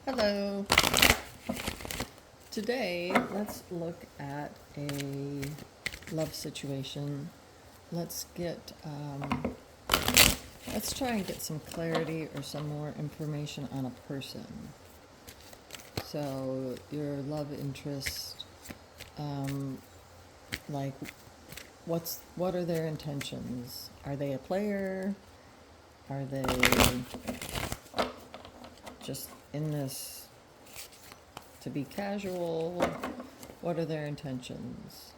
Hello. Today, let's look at a love situation. Let's let's try and get some clarity or some more information on a person. So, your love interest, like, what are their intentions? Are they a player? Are they just in this to be casual? What are their intentions?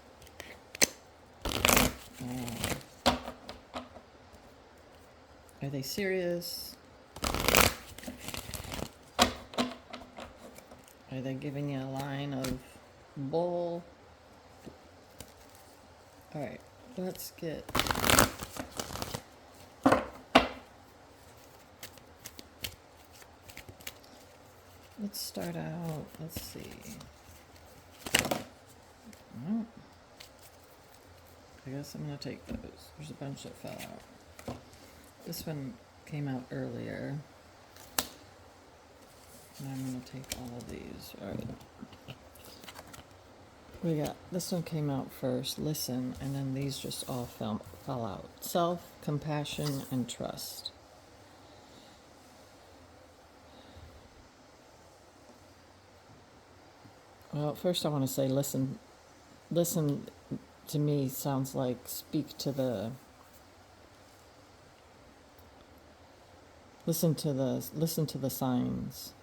Are they serious? Are they giving you a line of bull? Alright, let's start out, let's see. Well, I guess I'm going to take those. There's a bunch that fell out. This one came out earlier. And I'm going to take all of these. Alright. We got, this one came out first, listen, and then these just all fell out. Self, compassion, and trust. Well, first I want to say listen. Listen to me sounds like speak to the listen to the signs.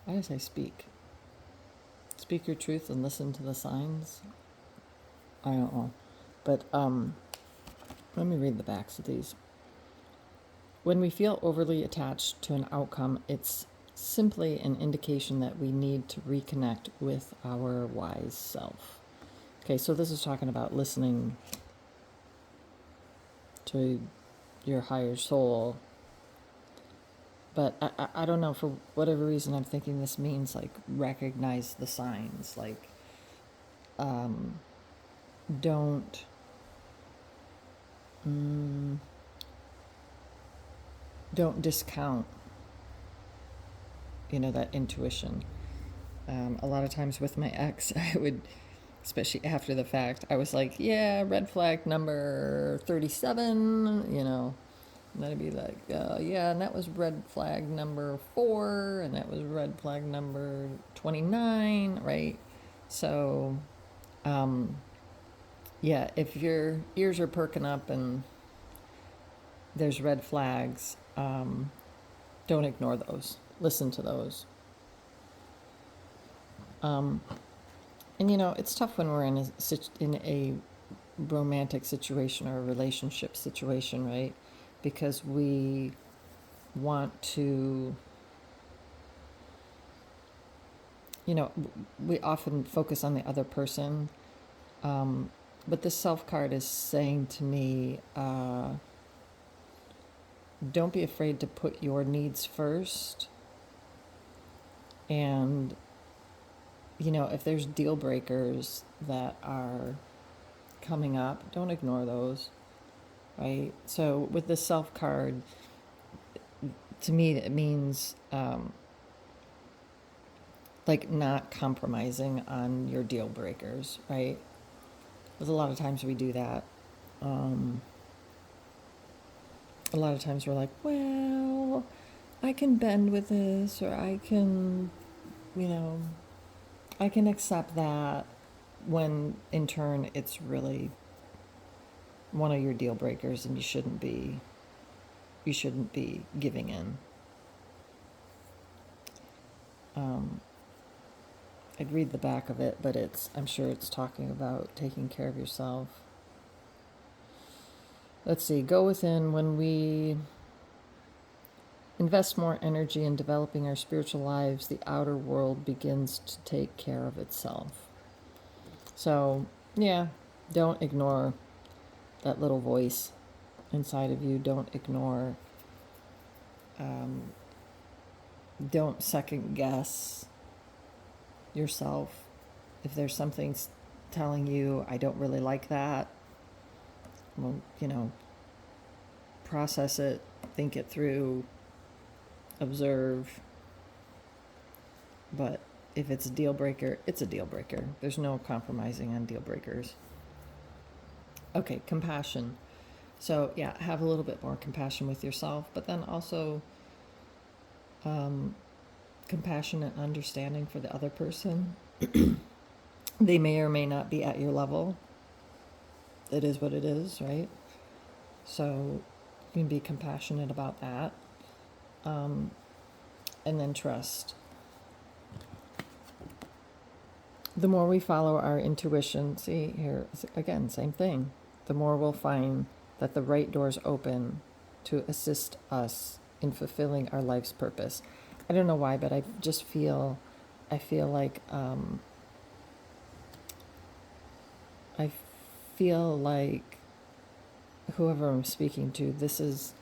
Why did I speak? Speak your truth and listen to the signs? I don't know. But let me read the backs of these. When we feel overly attached to an outcome, it's simply an indication that we need to reconnect with our wise self. Okay, so this is talking about listening to your higher soul. But I don't know, for whatever reason, I'm thinking this means like recognize the signs. Like, don't discount, that intuition. A lot of times with my ex, I would, especially after the fact, I was like, yeah, red flag number 37, and then I'd be like, yeah, and that was red flag number 4, and that was red flag number 29, right? So, yeah, if your ears are perking up and there's red flags, don't ignore those. Listen to those. And it's tough when we're in a romantic situation or a relationship situation, right? Because we want to, we often focus on the other person. But this self card is saying to me, don't be afraid to put your needs first. And, if there's deal breakers that are coming up, don't ignore those, right? So with this self card, to me, it means like not compromising on your deal breakers, right? Because a lot of times we do that. A lot of times we're like, well, I can bend with this, or I can, I can accept that, when in turn it's really one of your deal breakers and you shouldn't be giving in. I'd read the back of it, but I'm sure it's talking about taking care of yourself. Let's see, go within. When we invest more energy in developing our spiritual lives, the outer world begins to take care of itself. So, yeah, don't ignore that little voice inside of you. Don't ignore, don't second guess yourself. If there's something telling you, I don't really like that, well, process it, think it through, observe, But if it's a deal breaker, it's a deal breaker. There's no compromising on deal breakers. Okay, compassion. So yeah, have a little bit more compassion with yourself, but then also compassion and understanding for the other person. They may or may not be at your level. It is what it is, right? So you can be compassionate about that. And then trust. The more we follow our intuition, see here, again, same thing. The more we'll find that the right doors open to assist us in fulfilling our life's purpose. I don't know why, but I feel like whoever I'm speaking to, this is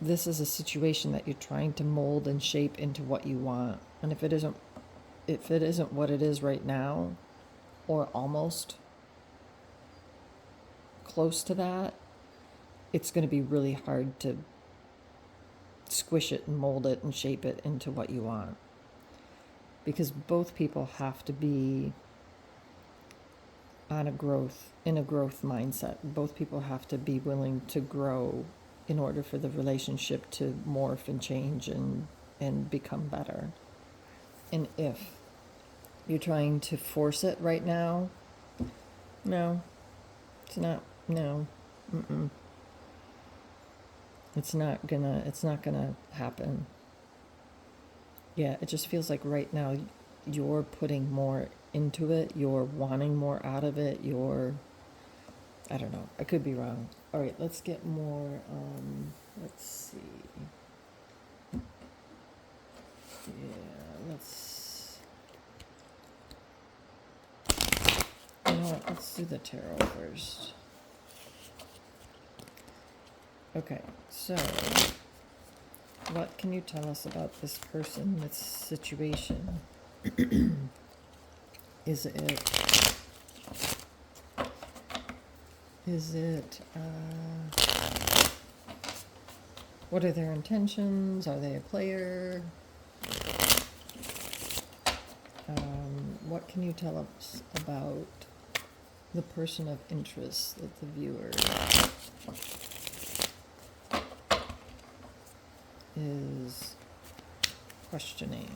a situation that you're trying to mold and shape into what you want. And if it isn't what it is right now, or almost close to that, it's going to be really hard to squish it and mold it and shape it into what you want. Because both people have to be in a growth mindset. Both people have to be willing to grow in order for the relationship to morph and change and become better. And if you're trying to force it right now, no, it's not. No, it's not gonna happen. Yeah, it just feels like right now you're putting more into it, you're wanting more out of it, I don't know, I could be wrong. All right, let's get more, let's see. Yeah, you know what, let's do the tarot first. Okay, so what can you tell us about this person, this situation? Is it, what are their intentions? Are they a player? What can you tell us about the person of interest that the viewer is questioning?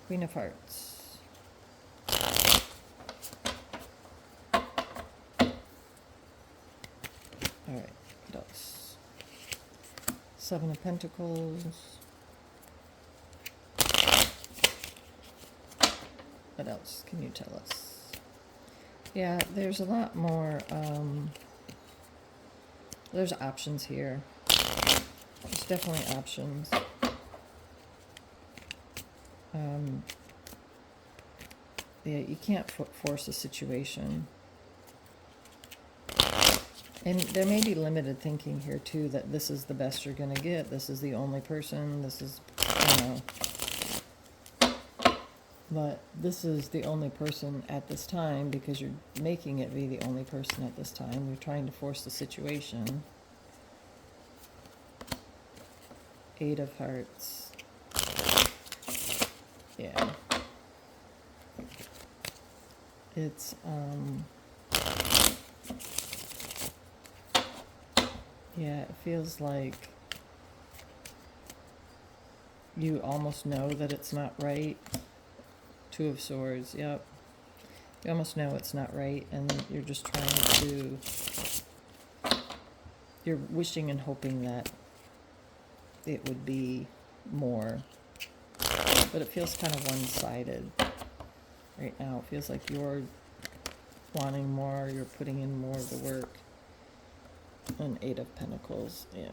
Queen of Hearts. All right, what else? Seven of Pentacles. What else can you tell us? Yeah, there's a lot more, there's options here. There's definitely options. Yeah, you can't force a situation. And there may be limited thinking here too, that this is the best you're gonna get, this is the only person, this is, but this is the only person at this time because you're making it be the only person at this time. You're trying to force the situation. Eight of Hearts. Yeah. It's, yeah, it feels like you almost know that it's not right. Two of Swords, yep. You almost know it's not right, and you're just trying to, you're wishing and hoping that it would be more, but it feels kind of one-sided right now. It feels like you're wanting more, you're putting in more of the work. An Eight of Pentacles, yeah.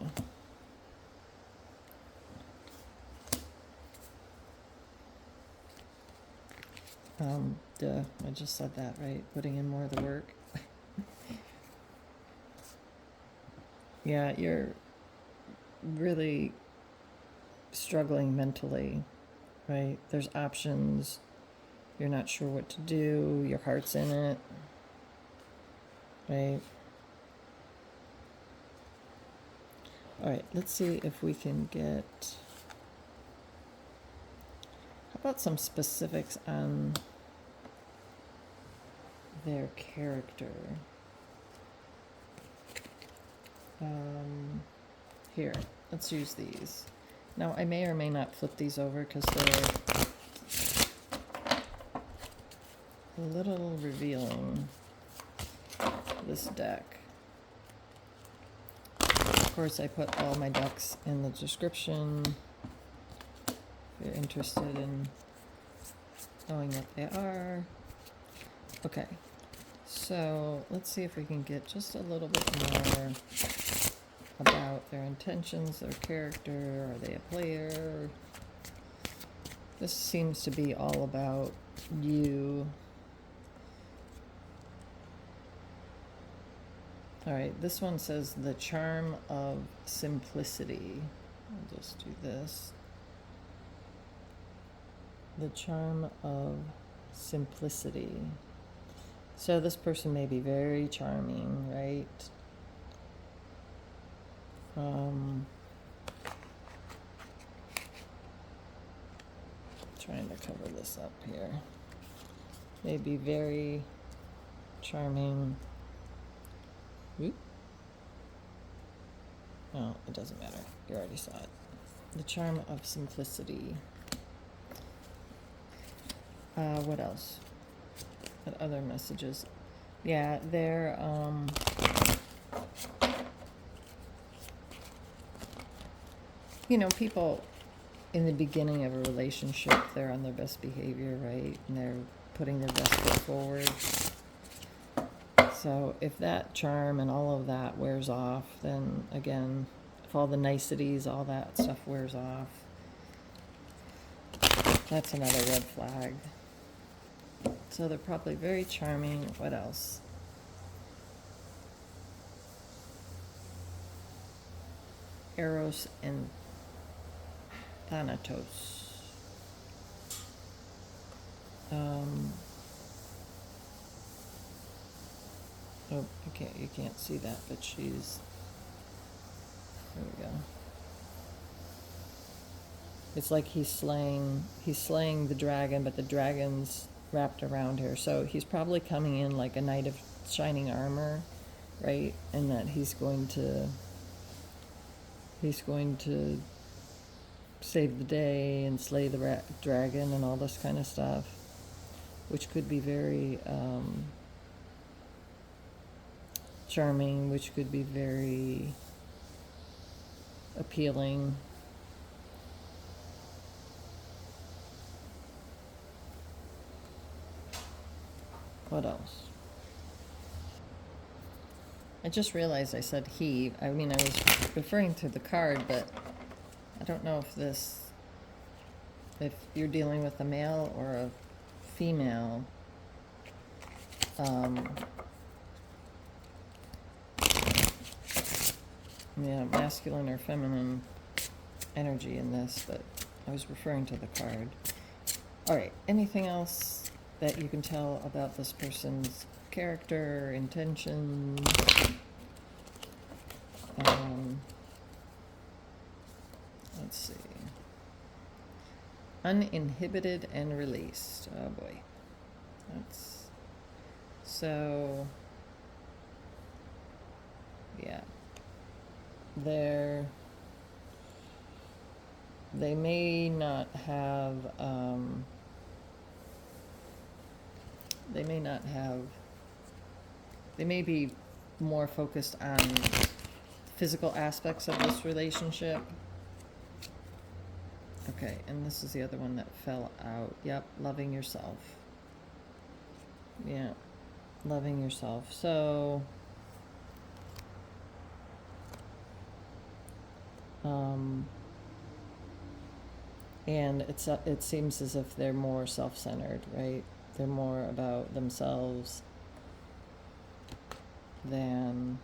I just said that, right? Putting in more of the work. Yeah, you're really struggling mentally, right? There's options. You're not sure what to do. Your heart's in it, right? All right, let's see if we can get about some specifics on their character? Here, let's use these. Now, I may or may not flip these over because they're a little revealing, this deck. Of course, I put all my decks in the description if you're interested in knowing what they are. Okay, so let's see if we can get just a little bit more about their intentions, their character. Are they a player? This seems to be all about you. All right, this one says the charm of simplicity. I'll just do this. The charm of simplicity. So this person may be very charming, right? Trying to cover this up here. May be very charming. Oop. Oh, it doesn't matter. You already saw it. The charm of simplicity. What else? What other messages? Yeah, they're you know, people in the beginning of a relationship, they're on their best behavior, right? And they're putting their best foot forward. So if that charm and all of that wears off, then again, if all the niceties, all that stuff wears off, that's another red flag. So they're probably very charming. What else? Eros and Thanatos. Oh, you can't see that, but she's, there we go. It's like he's slaying the dragon, but the dragon's wrapped around her. So he's probably coming in like a knight of shining armor, right? And that he's going to save the day and slay the dragon and all this kind of stuff, which could be very charming, which could be very appealing. What else? I just realized I said he. I mean, I was referring to the card, but I don't know if you're dealing with a male or a female. Yeah, masculine or feminine energy in this, but I was referring to the card. All right, anything else that you can tell about this person's character, intention? Let's see. Uninhibited and released. Oh boy. That's so, yeah. They may not have they may be more focused on physical aspects of this relationship. Okay, and this is the other one that fell out. Yep, loving yourself. Yeah, loving yourself. So and it seems as if they're more self-centered, right? They're more about themselves than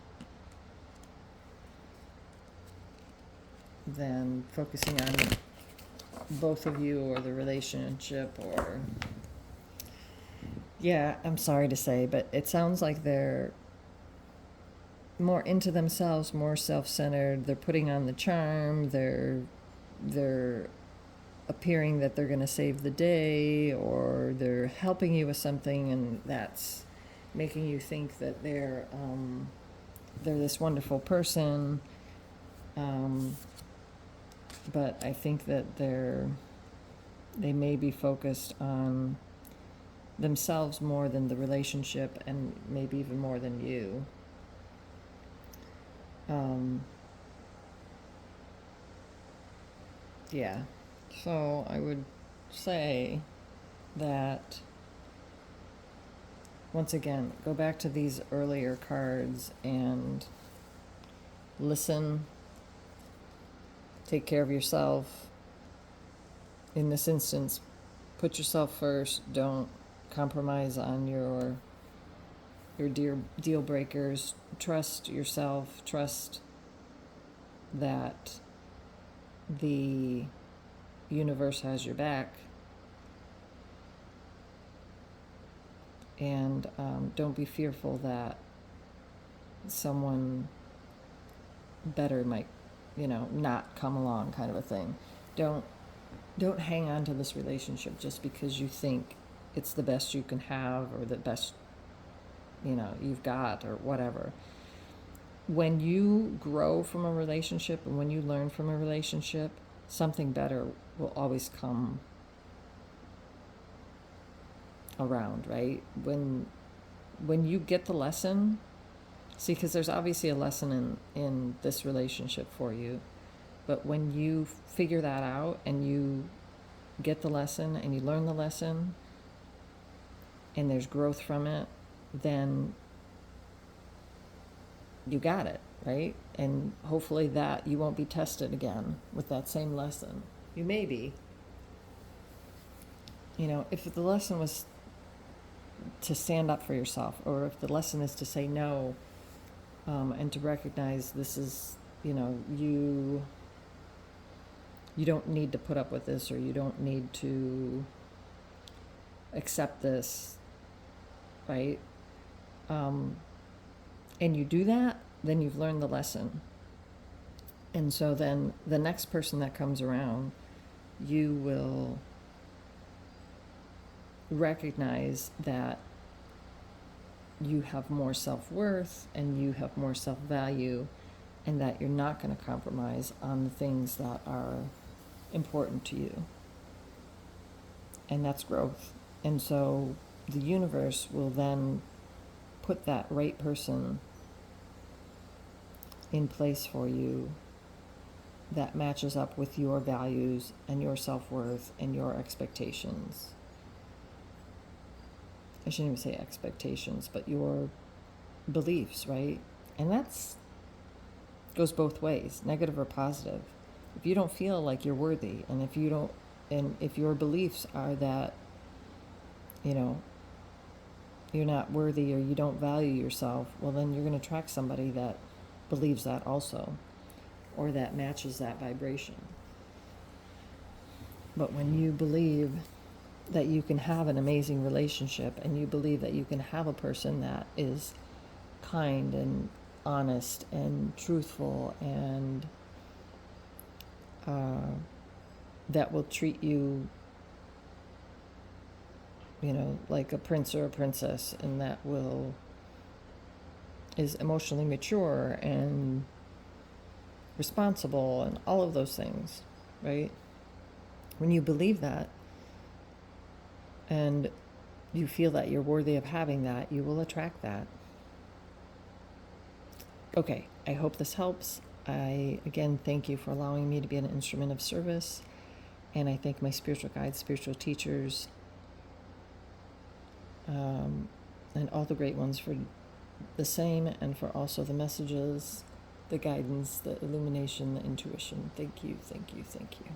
focusing on both of you or the relationship. Or, yeah, I'm sorry to say, but it sounds like they're more into themselves, more self-centered. They're putting on the charm. They're appearing that they're going to save the day, or they're helping you with something, and that's making you think that they're this wonderful person. But I think that they may be focused on themselves more than the relationship, and maybe even more than you. Yeah. So I would say that, once again, go back to these earlier cards and listen, take care of yourself. In this instance, put yourself first. Don't compromise on your deal breakers. Trust yourself. Trust that the universe has your back. And don't be fearful that someone better might, not come along, kind of a thing. Don't hang on to this relationship just because you think it's the best you can have, or the best, you've got, or whatever. When you grow from a relationship, and when you learn from a relationship, something better will always come around, right? When you get the lesson, see, because there's obviously a lesson in this relationship for you, but when you figure that out, and you get the lesson, and you learn the lesson, and there's growth from it, then you got it, right? And hopefully that you won't be tested again with that same lesson. You may be. If the lesson was to stand up for yourself, or if the lesson is to say no, and to recognize this is, you don't need to put up with this, or you don't need to accept this, right? And you do that, then you've learned the lesson. And so then the next person that comes around, you will recognize that you have more self-worth, and you have more self-value, and that you're not going to compromise on the things that are important to you. And that's growth. And so the universe will then put that right person in place for you that matches up with your values and your self-worth and your expectations. I shouldn't even say expectations, but your beliefs, right? And that's goes both ways, negative or positive. If you don't feel like you're worthy, and if your beliefs are that, you're not worthy, or you don't value yourself, well, then you're going to attract somebody that believes that also, or that matches that vibration. But when you believe that you can have an amazing relationship, and you believe that you can have a person that is kind and honest and truthful, and that will treat you, like a prince or a princess, and that is emotionally mature and responsible, and all of those things, right? When you believe that, and you feel that you're worthy of having that, you will attract that. Okay, I hope this helps. I, again, thank you for allowing me to be an instrument of service, and I thank my spiritual guides, spiritual teachers, and all the great ones for the same, and for also the messages, the guidance, the illumination, the intuition. Thank you, thank you, thank you.